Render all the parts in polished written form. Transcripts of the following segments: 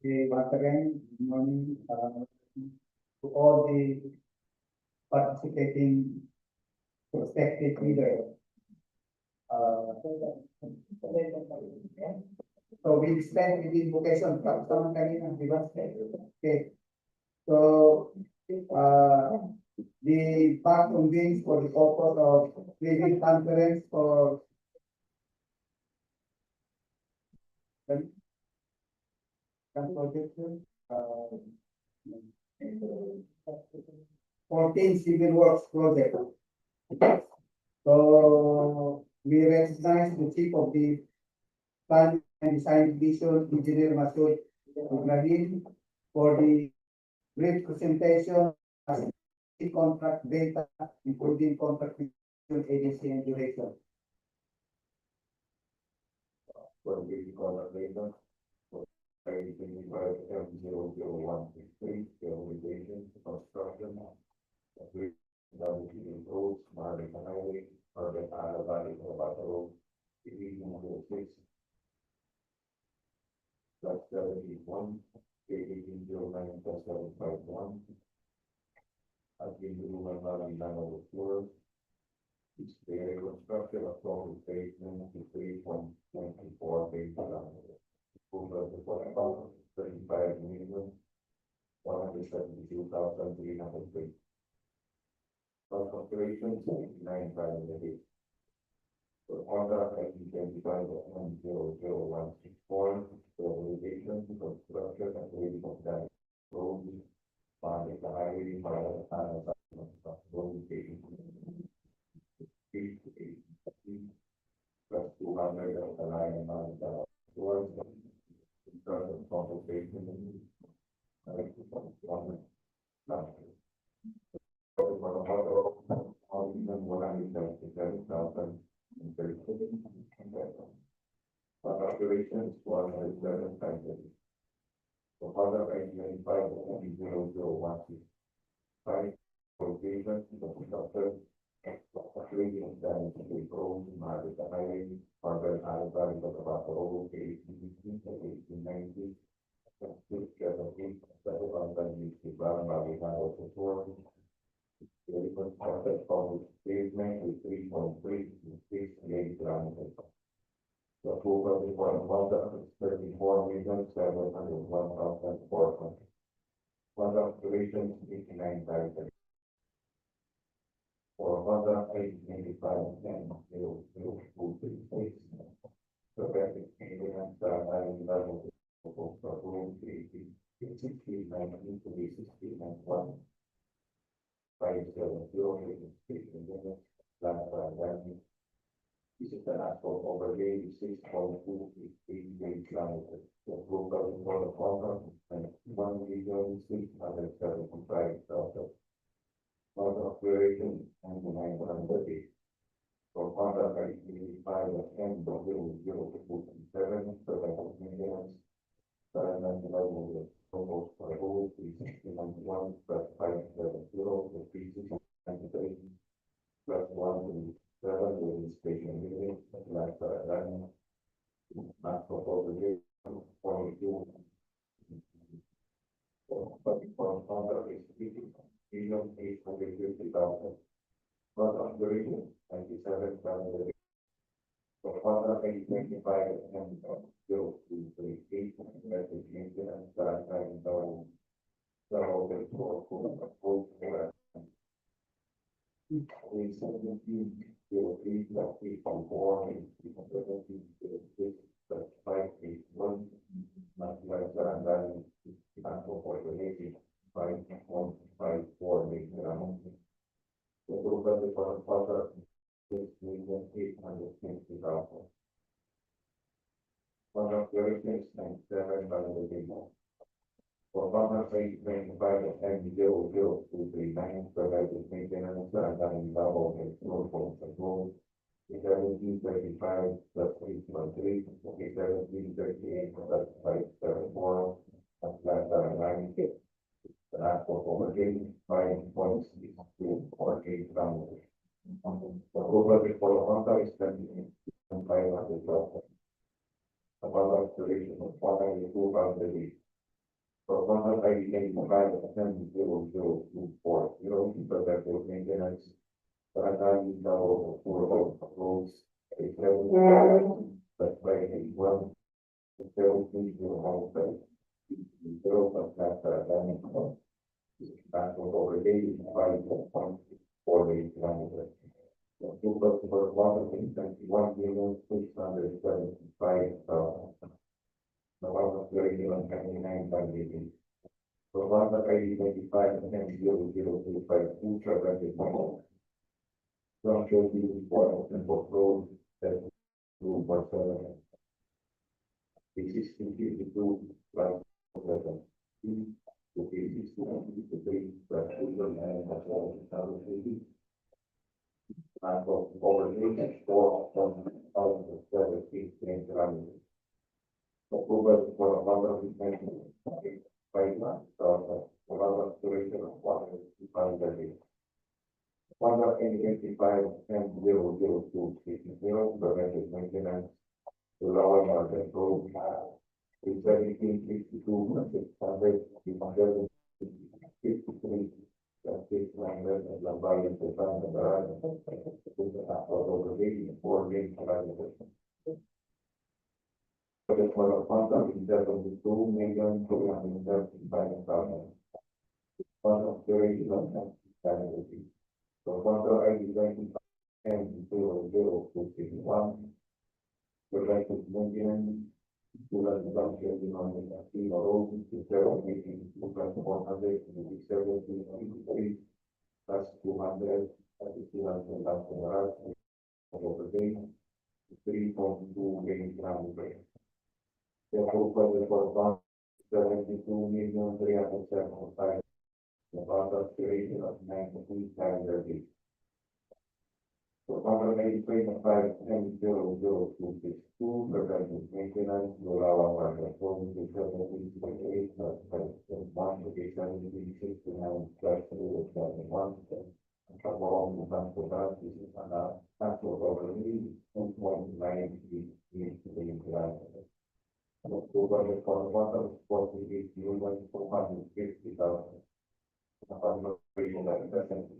Once again, good morning to all the participating prospective leaders. So we extend the invocation from someone kanina, di ba? Okay. So the pact convenes for the purpose of leading conference for transportation, 14 civil works project. So we recognize the chief of the plan and design division, Engineer Masud Ibrahim, for the brief presentation as the contract data, including contract agency and duration. For the contract data, for 2025-M00163, the organization, construction, roads, Marvin Highway, Marvin Island Valley, Novata Road, 1806, /71, 1809-751, at the Lumen Valley Nano Floor, it's the construction of total pavement to 3.24 feet diameter. Over the 35,172,300 feet. Cost operations, 89,000 feet. For contract, 2025-M00164, the obligation to construction and grading of that road, the highway, pilot, and road paving. Plus 200 of the line amount towards the construction compensation. Operations 107 times. For other 895 provisions, the construction operations damage to the road, Market Highway, Marvel Alabama, the Tobacco Road, 1890, the constructed public pavement with 3.368 kilometers. The approval report is 34,701,400. Fund operations 89,000. For Honda 895 and 00236. The basic maintenance level for room 6090 to be 6091. 570 this is an asphalt overlay 6.288 kilometers. The approval for the contract and 1,675,000. Fund operation and 930. For contract 885 and M00227, preventive maintenance, current level proposed for the whole 361 plus 570, the 393 plus 127 with inspection unit, like not proposed 42. But for contract is 850,000. Fund operation 97,000. For contract 825 and 02338, message maintenance, current level. So the for 317 plus 8.4 and 317 plus 581, not like current value, for the 5.54 million. The total for the contract is 6,850,000. Fund operations 97,000. For contract 825 and 00239, provided maintenance and double and road control. 1735 plus 813, 1738 plus 574, and plus 9. The asphalt overlay 5.6248 kilometers. The overlay for the contract is 10,500,000. The contract duration of 192,000. For contract ID can provide a 10-0-0-2-4, protect those maintenance. Barangay Lao for roads, a seven, but by a well, the zero three zero home site. Zero but not damage. That was already 5.48 kilometers. The total for 1,021,675,000. November 31, 29, for one ID 25 ultra rapid model. Don't show you for simple road that two for 7. This is 52 plus 7. To be 63 plus 2 and 7. And for over 4 from 17 kilometers. October for a number of events, 5 months, a lot of duration of water to find the day. 185 and 002 preventive maintenance, the lower market road, 1762, 600, 253, 600, and Lambayan, the San Barada, over 84 days, for the contract in 2,275,000. Fund of duration of sanity. So contract ID 20 and 00261. Preventive maintenance. Student assumption on the team road to 400 plus 200 at the student over day 3.2 million ground rate. Therefore, for 72,375,000. The contract duration of 93 calendar days. For contract 83.5 and 00262, preventive maintenance, Lulawa market, home to 17.8, one to 869, plus 271, and trouble on the bank of that, this is an actual over 1.93 million. October for 148 million 450,000. Upon operating at present,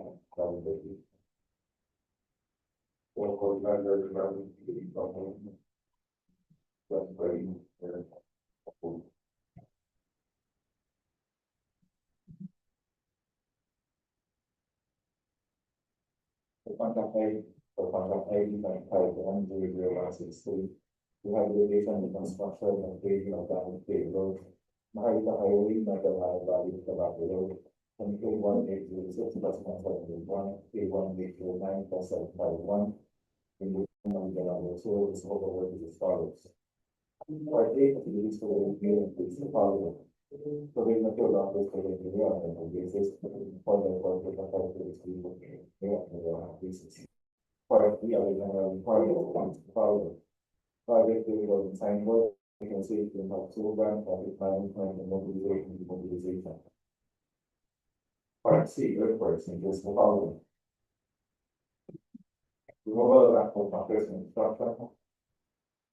for contractors running to the government, that's very important. The contract ID 95100163. Rehabilitation and construction and paving of damaged paved road. Mahayta Highway, Metal Valley, Tabaco Road. And A1806 plus 171, A1809 plus 751. In the Manila so is overwork as follows. Part 8 of the lease for the engineer includes the following. Provision of field office for the engineer on a basis for the work with the type of the school basis. Part 3 of the general requirements the following. Project will design work, you can see it in the program, traffic management, and mobilization. Part C, earthworks, includes the following. Removal of actual bunkers and structure.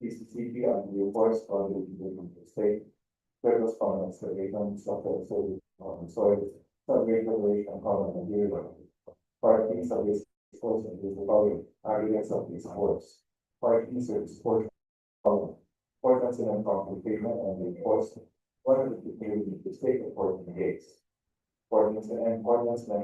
PCCP and reinforced on the state. Surface common excavation, structural service on soil, survey preparation, common material. Part B, service course, includes the following. Aggregates of these course. Part B, service course. Ordinance and complication and enforcement. What is the state reporting gates? Ordinance and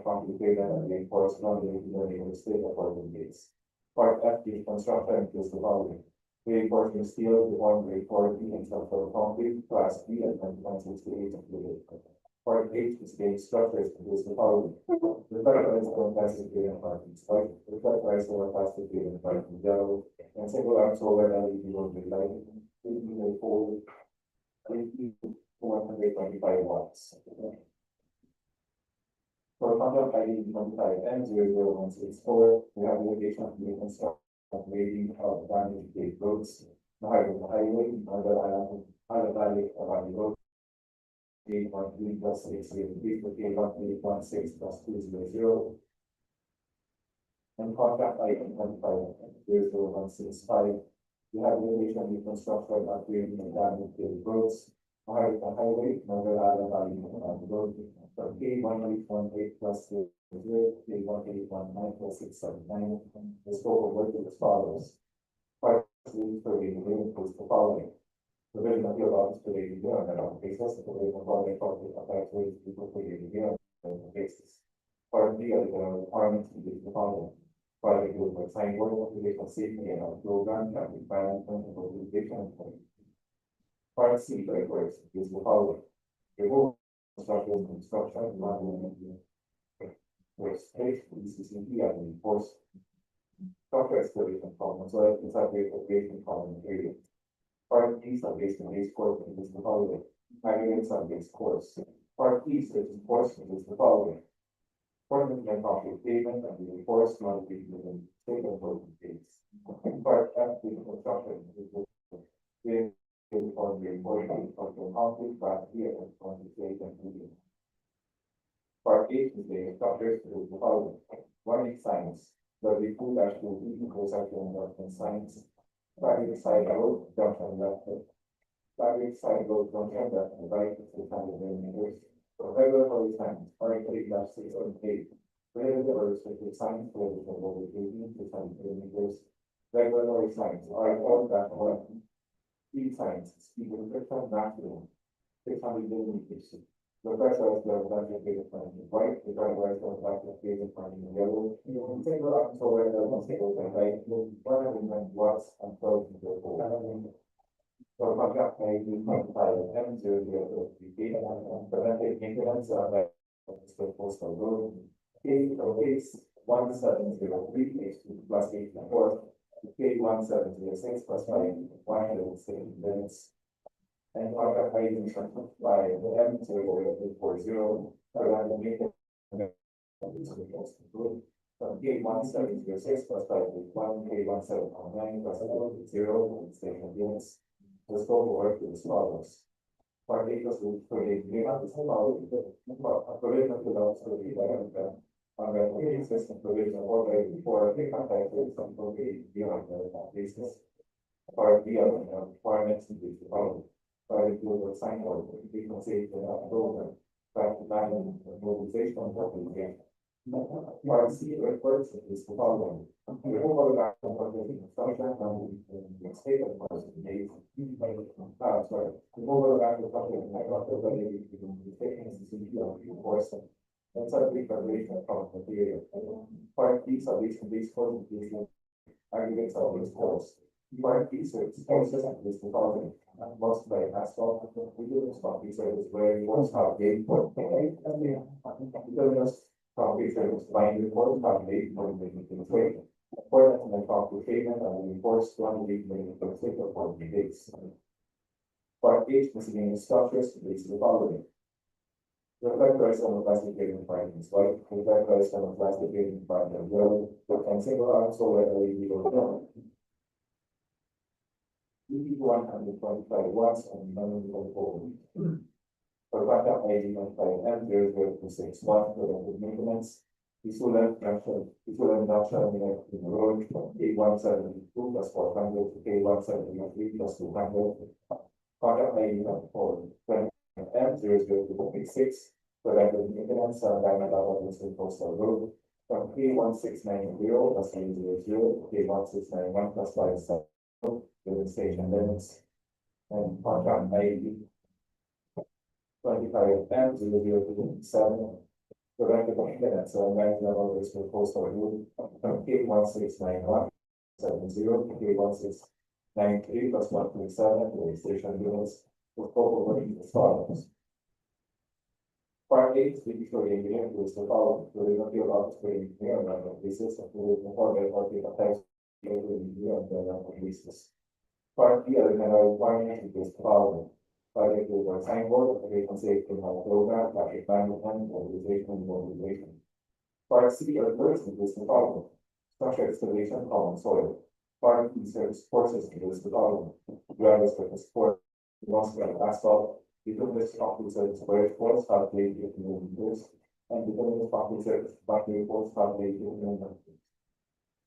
complication and enforcement of the state reporting gates. Part F, the construction includes the following. Reinforcing steel, the one reinforcing and structural concrete, class B and 2168 included. Part H is gate structures includes the following. The factorized or plastic grade and parking spike, the factorized or plastic grade and parking gel, and single arm solar LED road lighting, 125 watts. For contract ID 25 and 00164, rehabilitation of the construction of grading of damaged paved roads, the highway, other valley of road. 813 plus 603 for 816 plus 200. And contract item 25 00165. Rehabilitation, reconstruction, upgrading and damaged paved roads. highway, Mobile Island Valley, road, from K 1818 plus 0, K 1819 plus 679. The scope of work is as follows. Part three for the includes the following. The vision of your office to the review on an open basis, the vision of following public affairs ways people to the review on an open basis. Part B of the requirements to the following. Part A with sign board occupational safety and program, traffic management and organization. Part C requires is the following. Remove construction, modeling, space, CCTV, and enforce. Structure excavation problem, so that it's a great excavation problem area. Part D sub-based on base course is the following. Aggregate sub-based course. Part E search enforcement is the following. Ordinance and property payment and the enforcement within state enforcement states. Part F is construction is the on the enforcement of the conflict but here on the state and medium. Part H is the structures is the following. Warning signs. The two dash two intersection and signs. Traffic side road junction left. Traffic side road junction left and right is the kind of meters. Regulatory signs, R3 dash 608. Prohibited or restricted signs for the over 18 to 10 meters. Regulatory signs, R4 dash 1. Speed signs, speed restriction maximum 600 millimeters. The pressure is the budget data from white, the driver is the budget data from yellow. Single up so where the single and right, 109 watts and 12 meters. So contract may be modified M 0 preventive maintenance of the postal road. K case 1703 H2 plus 8 K 1706 plus 5 107 minutes. And contract may be by the M 0 preventive maintenance from K 1706 plus 5 1 K 1709 plus 0 station units. The scope of work is as follows. Part A was for the agreement is following. A provision belongs to the environment. On the system provision already before the contact with some property beyond the basis. Part B of the requirements is the following. Part A will sign or be considered a program. Traffic management and mobilization of organization. Part C requires is the following. The overall action of the construction and the state of the sorry. The overall action of the taking of enforcement and subject preparation of material. Part B submission based qualification aggregates of this course. Part B service courses is the following. Most by asphalt, we do this part B service where we want to have gate for property service buying report calculate for the trade. According to the property payment and enforce 1 week minimum for the days. Part H miscellaneous structures is the following. The reflectorized thermoplastic pavement findings, white, reflectorized thermoplastic pavement finding, yellow, and single arm solar LED or EV 125 watts and 900 volts. For backup ID by M 00261 for the maintenance, Isulan junction in the road from K172 plus 400 to K173 plus 200. Backup ID for M 00286 for the maintenance on Diamond Avenue Coastal Road from K1690 plus 800 to K1691 plus 57 filling station limits. And contract ID 25 M 00227 preventive maintenance on Diamond Avenue Coastal Road from K1691 70 to K1693 plus 127 filling station units. The scope of work is as follows. Part 8 is the Victoria engineering is the following. The field office for engineering on the basis of the reported or the attacks on the basis. Part B of the general requirement is the following. Part A is the signboard, operation safety and health program, traffic management, organization and mobilization. Part C of the first is the following. Structure excavation, common soil. Part B service courses is the following. Drivers for the sport. Most of asphalt, because this property service where force calculated in millimeters, and because this property service battery force calculated in millimeters.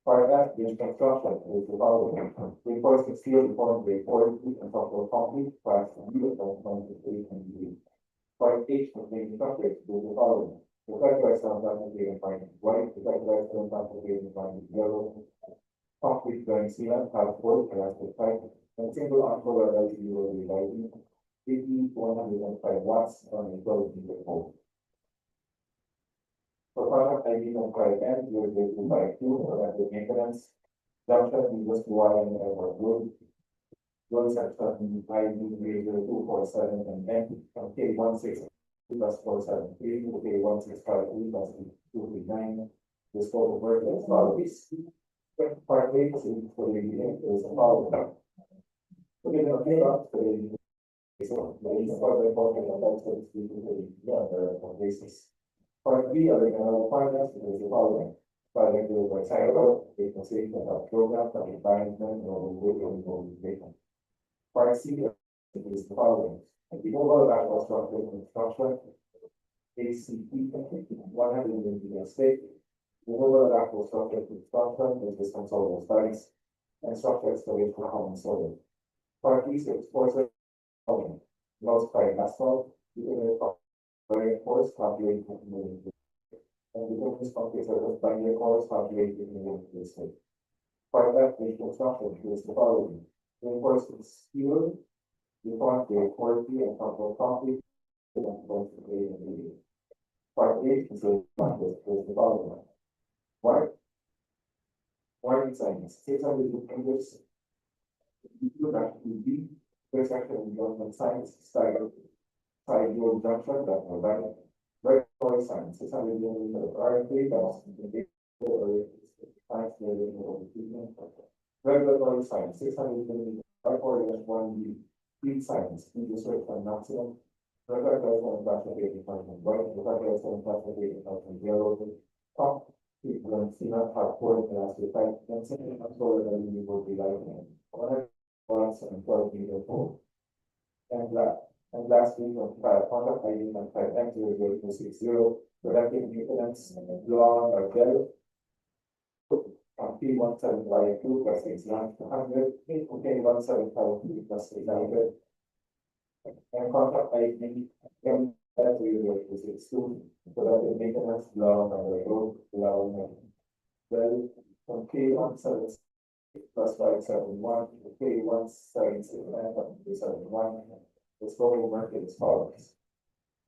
Part F, the construction is the following. Reinforce the steel before the board and structural concrete, class B of 1.8 and B. Part H, the main structure is the following. The calculated stone concentrated in finding white, the calculated stone concentrated in finding yellow. Concrete going sealant, have board, elastic pipe, and single encore LED will be lighting. 105 watts on a 12-meter pole. For product ID and product end, you will be able to buy two for active maintenance. Junction, you just wiring or wood. Road section, ID 30247 and then from K16 plus 473 to K1653 plus 239. The scope of work is follows. Part A is for the unit is a follow. Okay, now here up for the so the part by part of the basis. Part B are the requirements is the following. Project will by cycle, a consideration of program from environment or implementation. Part C is the following. The overall actual structure construction, ACP, 100 state. The overall actual structure construction is this consultant studies and structure excavation for common soil. Part E is exposure. Most by asphalt, very course calculated and the business computer by the course calculated in the state. Part F is construction is the following. Reinforcement steel, reform the quality and control concrete, and Part H is the following. Warning signs, 600 meters. You have to be intersection of development science, side road junction, that will be regulatory science, 600 millimeters RFA, that's the science regulatory science, 600 millimeters R4-1B, field science, research and maximum, regulatory and classification function, right, regulatory and classification function, yellow, top, people, see not hardcore, and ask the type, and something I'm sure that you will be like, and 12-meter pole. And lastly, contact ID and type M00260, productive maintenance, law or gel. P1752 plus 600, okay, 1752 plus 800. And contact ID M00262, productive maintenance, law or road, law. Well, from K17 plus 571, K1771, the scope of work is follows.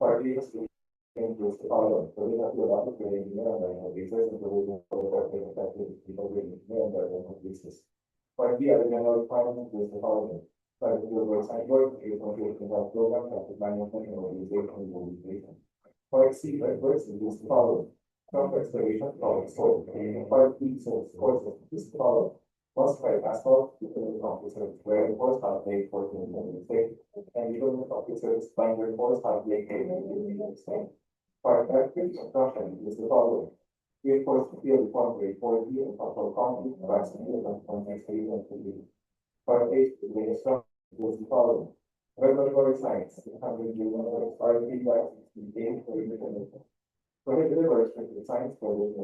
Part B is to include the following. So we have to adopt the basis and provision for the effective people basis. Part B are the general requirements is the following. Part B will sign work, is contribution of program, traffic management, and organization. Part C, first is the following. Traffic excavation, following soil. Part B, so course is the following. Most by asphalt, utility officers, where the force have made for the state, and utility officers find their force have made the state. Part F, construction is the following. Reinforce the field concrete, 4D and structural concrete, class B and context A and B. Part H, the construction is the following. Regulatory science, 600 millimeters, RFP by 68 for the prohibited or restricted science for the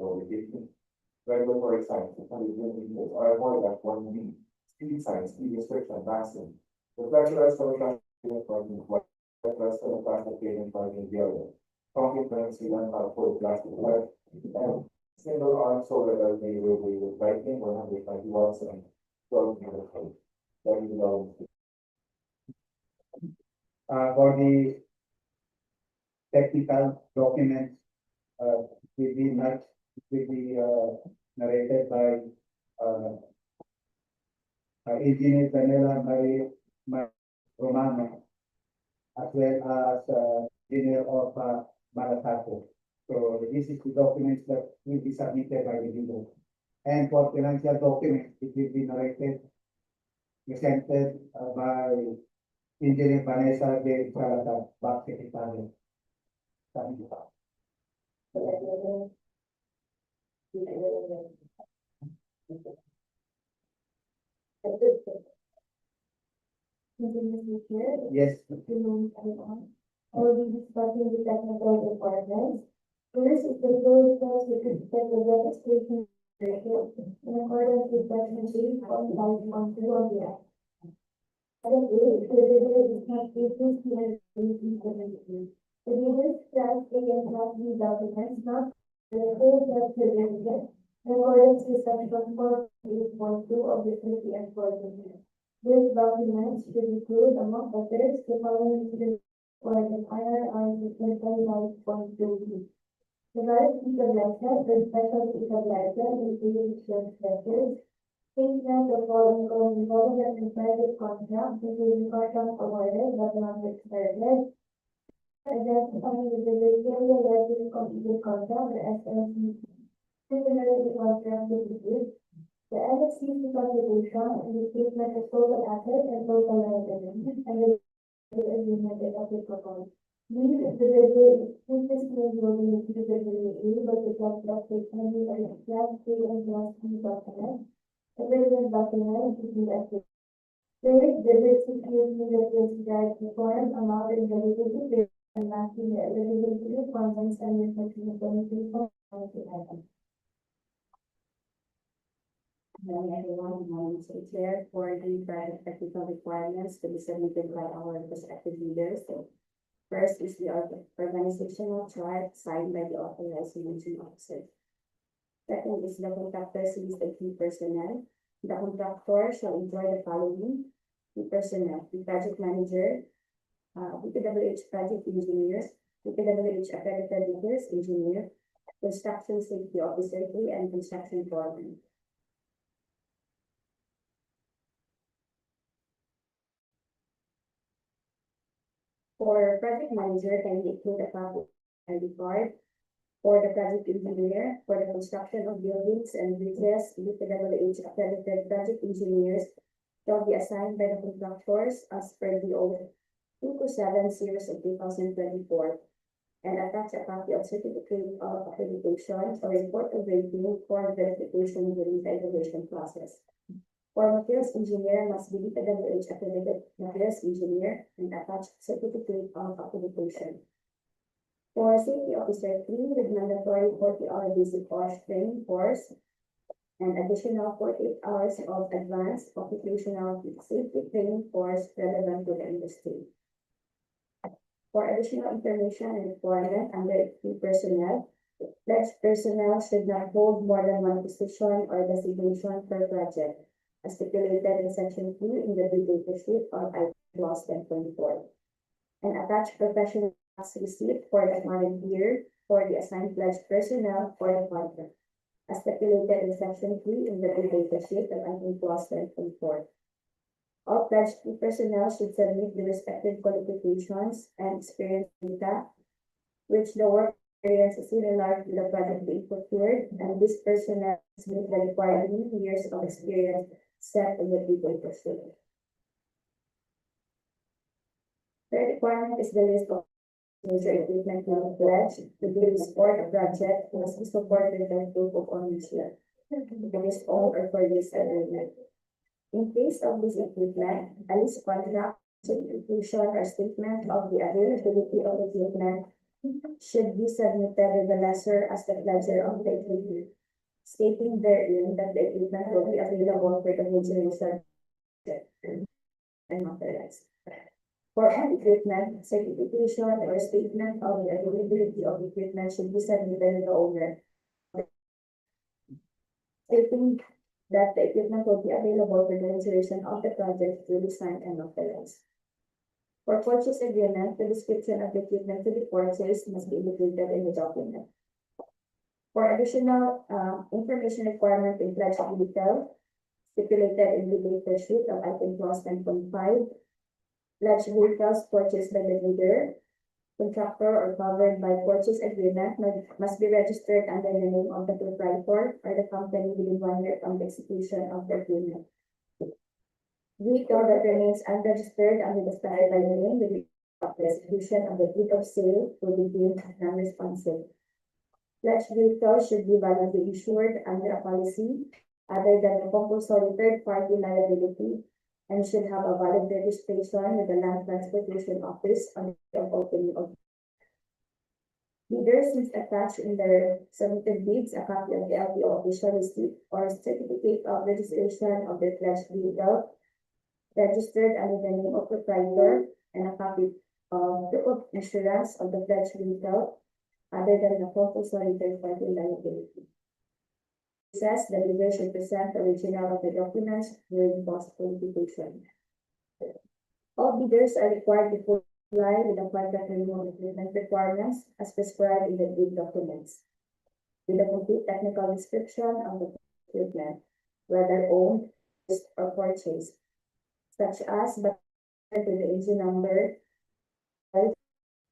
regulatory science, 600 millimeters, R4-1B, speed science, speed restriction, massive. The pressurized chemical parking, pressurized classification parking, the other. Concrete banks, we learn how to put plastic pipe, and single arm solar LED will be with lighting, 120 watts and 12 meters height. That is all. For the technical documents, will be not, will be, narrated by, engineer Daniela Romano, as well as, engineer of, Malataco. So this is the documents that will be submitted by the bidder. And for financial documents, it will be narrated, presented, by engineer Vanessa de Salazar, back secretary. Thank you. Yes, I will be discussing the technical requirements. First is the code with respect to the registration in accordance with section 3.5.2 of the Act. Item A, the bidder is not issued to the the bidders class A and class B documents not the certificate in accordance with section 4.8.2 of the City Enforcement. These documents should include, among others, the following for the IRR 25.2. The valid piece of license, the special piece of license, including insurance records, statement of following government and private contracts, including contract awarded but not expired, identifying the delivery resident completed contract, the SLC, similarly contract with the LFCC contribution and the statement of total assets and total liabilities and the agreement is applicable. These individuals, this will be individually able to construct a family of class A and class B documents. The relevant document is the essay. Third, the security that was derived form amount in the validity and matching the eligibility requirements and reflection of the item. Morning, everyone. My name is Chair for the private technical requirements to be submitted by our prospective leaders. First is the organizational chart signed by the authorized managing officer. Second is the contractor's list of key personnel. The contractor shall employ the following key personnel: the project manager, PPWH project engineers, PPWH accredited leaders engineer, construction safety officer 3, and construction foreman. For project manager, can include a copy of ID card. For the project engineer, for the construction of buildings and bridges, PPWH accredited project engineers shall be assigned by the contractors as per the oath 227 series of 2024, and attach a copy of certificate of accreditation or report of rating for verification during the evaluation process. For materials engineer must be PPWH accredited materials engineer and attach certificate of accreditation. For safety officer 3, with mandatory 40-hour basic course training course and additional 48 hours of advanced occupational safety training course relevant to the industry. For additional information and requirement under key personnel, pledged personnel should not hold more than one position or designation per project, as stipulated in section 2 in the data sheet of item clause 10.4, and attach professional receipt for the current year for the assigned pledged personnel for the contract, as stipulated in section 3 in the data sheet of item clause 10.4. All pledged personnel should submit the respective qualifications and experience data, which the work experience is similar to the project being procured, and this personnel submit the required years of experience set in the data sheet. The requirement is the list of major equipment to be pledged to be support a project must be supported by proof of ownership. It is owned or for use agreement. In case of this equipment, a lease contract, certification or statement of the availability of the equipment should be submitted with the lessor as the pledger of the equipment, stating therein that the equipment will be available for the duration and authorized. For all equipment, certification or statement of the availability of equipment should be submitted to the owner, stating that the equipment will be available for the duration of the project to be signed and authorized. For purchase agreement, the description of the equipment to be purchased must be indicated in the document. For additional information requirement in pledge detail, stipulated in the data sheet of item clause 10.5, pledged vehicles purchased by the bidder, contractor, or covered by purchase agreement must be registered under the name of the proprietor or the company within 1 year from the execution of the agreement. Vehicle that remains unregistered under the specified name with the execution of the deed of sale will be deemed non-responsive. Pledged vehicles should be validly insured under a policy other than the compulsory third-party liability and should have a valid registration with the Land Transportation Office on the opening of. Bidders must attach in their submitted bids a copy of the LTO official receipt or certificate of registration of the pledged vehicle registered under the name of proprietor and a copy of proof of insurance of the pledged vehicle other than the compulsory third-party liability. It says the bidder should present the original of the documents during post qualification. All bidders are required to comply with the contract renewal agreement requirements as prescribed in the bid documents, with a complete technical description of the equipment, whether owned, leased, or purchased, such as but to the engine number,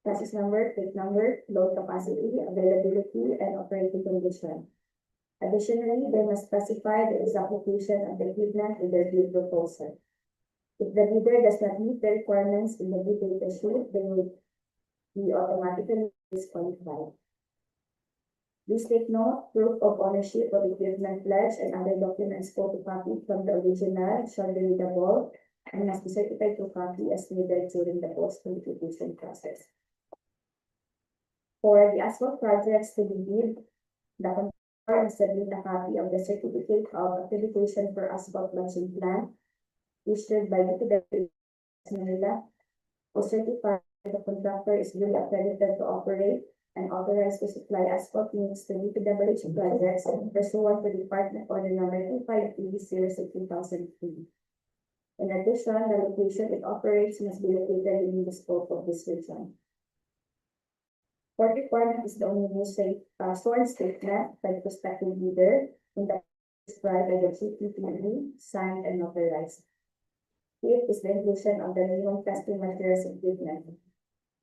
chassis number, plate number, load capacity, availability, and operating condition. Additionally, they must specify the exact location of the equipment in their bid proposal. If the bidder does not meet the requirements in the bid data sheet, they will be automatically disqualified. Please take note, proof of ownership of equipment pledge and other documents photocopied from the original shall be readable and must be certified to copy as needed during the post-qualification process. For the asphalt projects to be bid, the contractor must submit a copy of the certificate of accreditation for asphalt launching plant issued by DPWH Manila to certify that the contractor is duly accredited to operate and authorized to supply asphalt mix to DPWH projects pursuant to Department Order Number 253 Series of 2003. In addition, the location it operates must be located in the scope of this region. Fourth requirement is the only sworn statement by the prospective bidder in the described by the GPPE, signed and notarized. Fifth is the inclusion of the minimum testing materials equipment.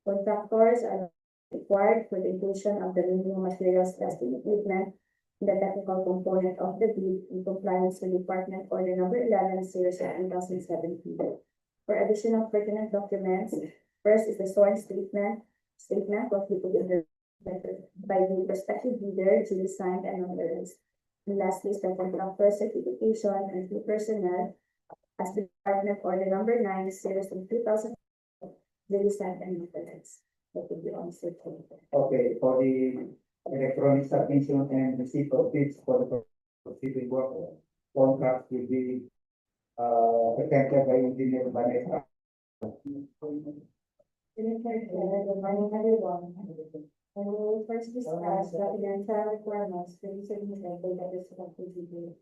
Contractors are required for the inclusion of the minimum materials testing equipment in the technical component of the bid in compliance with Department Order Number 11 Series of 2017. For additional pertinent documents, first is the sworn statement completed by the prospective bidder, duly signed and notarized. And lastly is the contractor certification and key personnel as the Department Order Number 9 Series of 2000 duly signed and notarized. That would be on certificate. Okay, for the electronic submission and receipt of bids for the civil work, contracts will be attempted by engineer Vanessa. Good morning, everyone. And we will first discuss the financial requirements to be submitted by the respective bidder.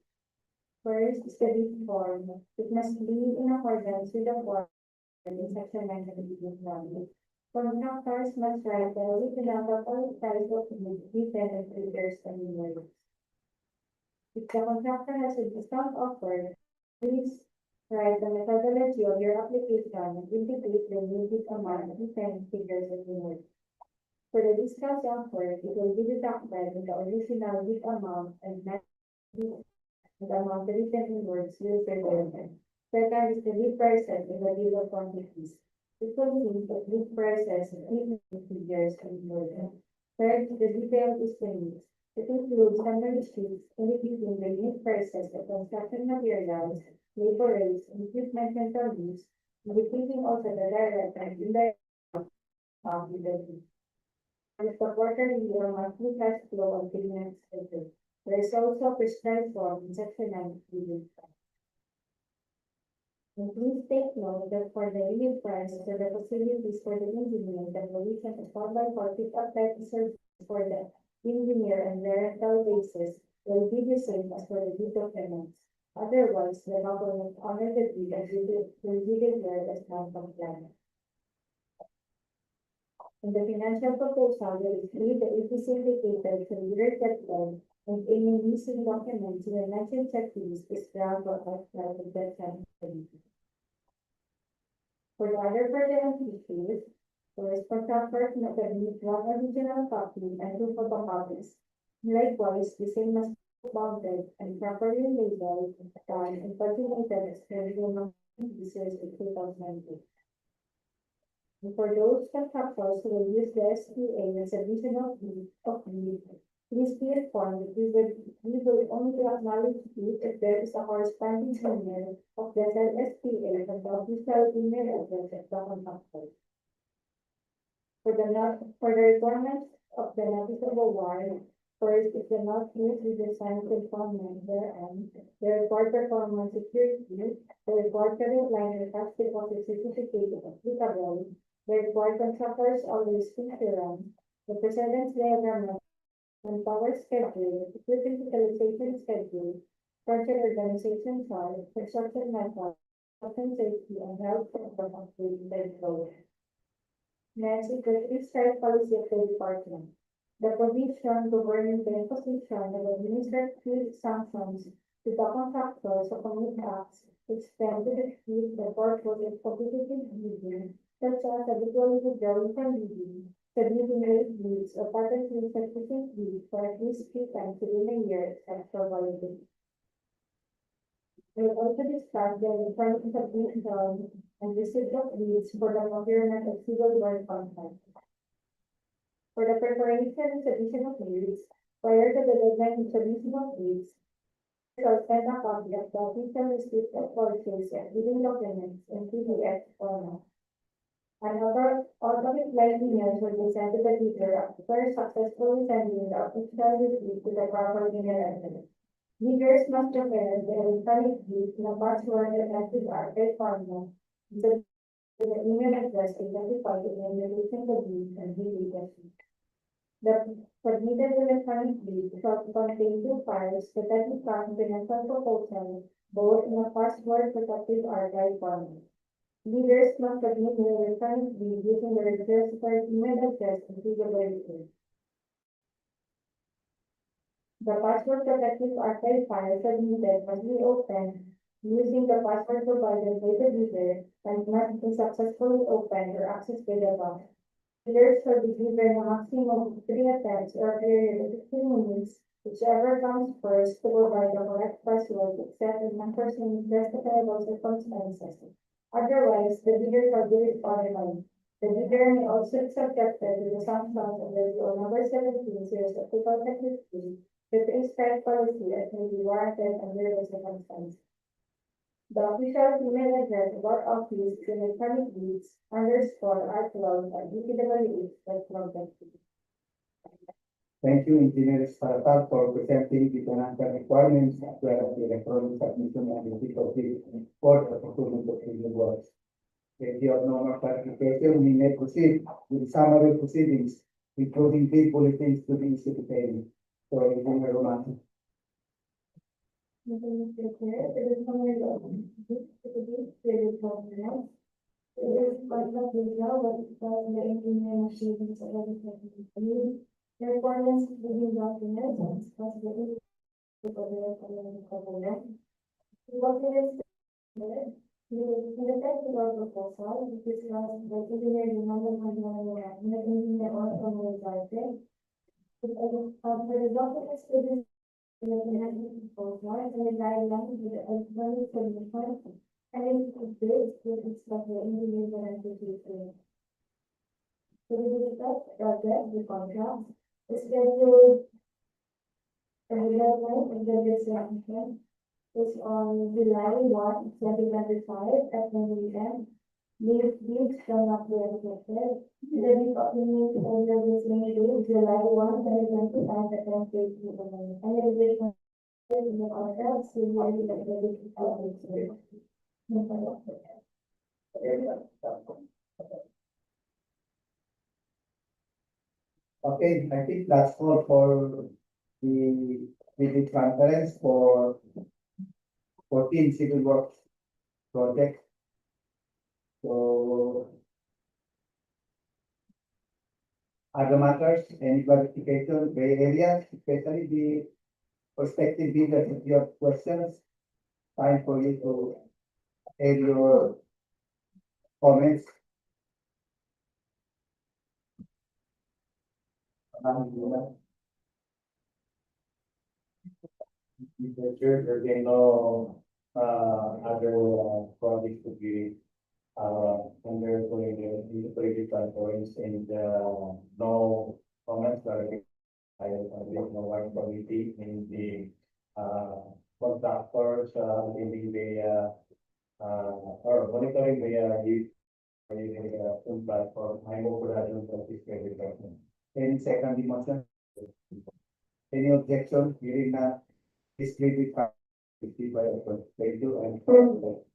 First is the bid form. It must be in accordance with the form in section 9 of the bid form. Contractors must write the original total price of the bid given and figures and invoices. If the contractor has a discount offer, please write the methodology of your application and indicate the needed amount given figures and invoices. For the discount offer, it will be deducted in the original bid amount and not the amount written in words used for payment. Second is the bid prices in the bill of quantities. It contains the bid prices, figures, and invoices. Third is the detailed estimates. It includes summary sheets indicating the unit prices of construction materials, labor rates, and equipment rental use, indicating also the direct and indirect of the bid. And the quarterly or monthly cash flow of payment schedule. There is also a prescribed form in section 9 of the bid. And please take note that for the unit price for the facilities for the engineer, the provision of 4x4 apply to service for the engineer and the rental basis will be the same as for the bid documents. Otherwise, the government honor the bid and will be declared as non-compliant. In the financial proposal, there is the EPC indicator to be reflected and any missing documents in the mentioned checklist is ground or outside of that time. For the other pertinent issues, there is contractors must submit one original copy and two photocopies. Likewise, the same must be bounded and properly labeled, done, and paginated as per the research in 2019. And for those contractors who will use the SPA as a vision of need, please be informed that we will only acknowledge it if there is a corresponding email of the said SPA from the official email address of the contractor. For the requirements of the navigable ward. First, it cannot use with the sign conformance thereon. The report performance security, the report credit line has deposit certificate applicable. The report contractors always insurance. The precedence diagram and power schedule, equipment utilization schedule, project organization chart, construction method, health and safety, and health and updated code. Next is the three-strike policy of the department. The provision governing the imposition of administrative sanctions to the contractors of commit acts extend to the field the court was in competitive bidding, such as habitually withdrawing from bidding, submitting late bids, or participating in sufficient bids for at least 3 times within a year except for validity. We will also discuss the requirements of submission and receipt of bids for the procurement of civil work contracts. For the preparation and submission of bids, prior to the deadline of submission of bids, shall send a copy of the official receipt of purchase and bidding documents in PDF format. Another automatic line emails will be sent to the bidder after successfully sending the official receipt to the proper email address. Bidders must prepare the electronic bid in a password and active archive format. The email address identified in relation to bid and bid leadership. The submitted electronic bid shall contain 2 files that are confidential proposal, both in a password protected archive format. Bidders must submit the electronic bid using the registered email address and feasibility. The password protected archive file submitted must be opened using the password provided by the bidder and must be successfully opened or accessed by the bank. Bidders shall be given a maximum of 3 attempts or a period of 15 minutes, whichever comes first, to provide the correct password except in unforeseen justifiable circumstances. Otherwise, the bidder shall be disqualified. The bidder may also be subjected to the sanctions under Bill number 17, series of 2015, the three-strike policy as may be warranted under the circumstances. The official email address of our office is electronic bids _outloud@dpwh.gov.ph. Thank you, Engineer Saratal, for presenting the financial requirements as well as the electronic submission and receipt of the for the procurement of civil works. If you have no more clarification, we may proceed with summary proceedings, including bid bulletins to be issued to pay. So, Engineer Roman. Mr. Chair, it is summary of this created document. It is part of the law that is part of the engineering achievements of the the requirements within documents and responsibility of the government. What it is in the text of our proposal, it is the engineering number one in the engineer also resulted. For the documents to be in the proposal and the guidelines with the electronic submission and it is based with its engineering guarantee. So we discuss project, the contract, the schedule, and the deadline of the examination is on July 1, 2025 at 9 a.m. Leaves shall not be accepted. The week of the meeting of the listening date, July 1, 2025 at 10 a.m. And the revision in the contract, so we are Okay, I think that's all for the transference for 14 civil works project. So, other matters, any clarification, gray areas, especially the prospective bidders, if you have questions, time for you to add your comments. Mr. Chair, there been no, other, projects to be, under the political conference and, no comments, I believe no one committee in the, contractors, leading the, or monitoring the, use, full platform, I move for that, for this department. Any second motion? Any objection? Hearing none, please read it. 55. Thank you and.